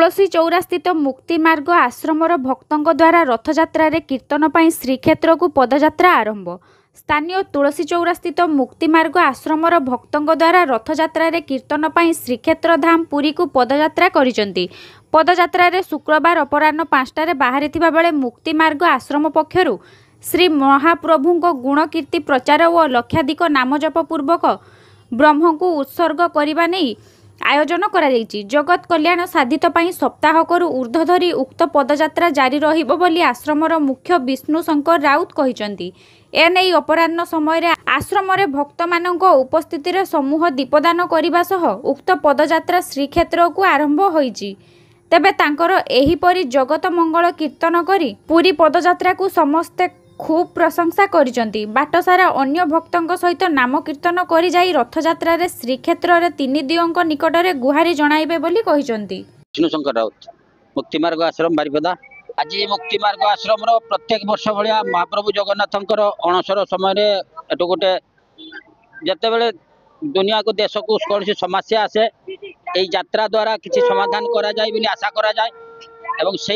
तुलसी चौरा स्थित मुक्तिमार्ग आश्रमर भक्तों द्वारा रथयात्रा कीर्तन पर श्रीक्षेत्र को पदयात्रा आरंभ। स्थानीय तुलसी चौरा स्थित मुक्तिमार्ग आश्रमर भक्तों द्वारा रथयात्रा कीर्तन पर श्रीक्षेत्र धाम पुरी को पदयात्रा करिसेंती। पदयात्रा शुक्रवार अपराह्न 5टार बाहरी बेले मुक्तिमार्ग आश्रम पक्षर श्री महाप्रभु गुणकीर्ति प्रचार और लक्षाधिक नामजप पूर्वक ब्रह्म को उत्सर्ग करने नहीं आयोजन करा जायछि। जगत कल्याण साधित पाई सप्ताह करू ऊर्ध्व धरी उक्त पदयात्रा जारी रहिबो बोली आश्रमर मुख्य विष्णु शंकर राउत कहिसंती। एने अपराह्न समय आश्रम भक्त मानक उपस्थिति रे समूह दीपदान करने सह उक्त पदयात्रा श्रीक्षेत्र को आरंभ होईछि। तेबे तांकर एहिपरि जगत मंगल कीर्तन करी पूरी पदयात्रा को समस्ते खूब प्रशंसा करिसंती। बाटसारा अन्य भक्तों सहित नाम कीर्तन करी जाई रथयात्रा रे श्रीक्षेत्र रे तीन दियों निकट में गुहारी जणाइबे बोली कहिसंती। विष्णु शंकर राउत मुक्तिमार्ग आश्रम बारिपदा। आज मुक्तिमार्ग आश्रम प्रत्येक वर्ष भाया महाप्रभु जगन्नाथंकर अणसर समय एटू गोटे जिते बड़े दुनिया को देश को कौन सी समस्या आसे यही यात्रा द्वारा किसी समाधान करा जाए बोली आशा करा जाए एवं से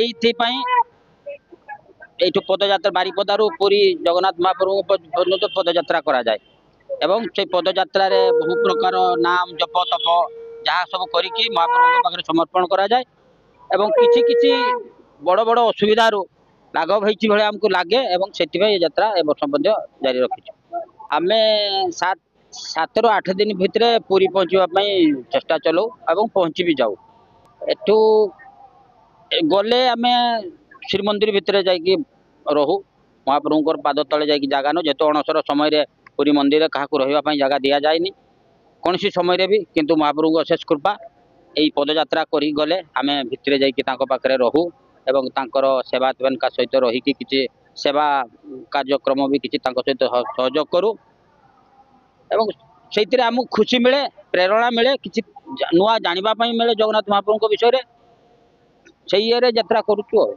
पदयात्रा बारिपदारू पूरी जगन्नाथ महाप्रभु पर्यंत पदयात्रा करा जाए एवं से पदयात्रा रे बहु प्रकार नाम जप तप जहाँ सब करिकी महाप्रभु पाखे समर्पण करा जाए एवं किछि किछि बड़ बड़ असुविधा लाघव होइछि भले हमको लागे एवं से यात्रा ए वर्ष जारी रखी आमे 7 ରୁ 8 दिन भितर पूरी पहुँचवाई चेष्टा चलाऊ एवं पहुँची भी जाऊ। एठू गले आमे श्रीमंदिर भितर जाइकी रहू महाप्रभुଙ୍କର पाद तले जाइकी जगह न जेतो अणसर समय पूरी मंदिर क्या रही जगह दि जाए कौन सी समय भी किंतु महाप्रभु अशेष कृपा यही पदयात्रा कर गले आमे भितर जाइकी पाखे रहू एवं तांकर सेवा सहित रहीकि किछि सेवा कार्यक्रम भी किछि सहित सहयोग करू एवं से आमको खुशी मिले प्रेरणा मिले किसी नुआ जानापी मिले जगन्नाथ महाप्रभु विषय से यात्रा करुचु।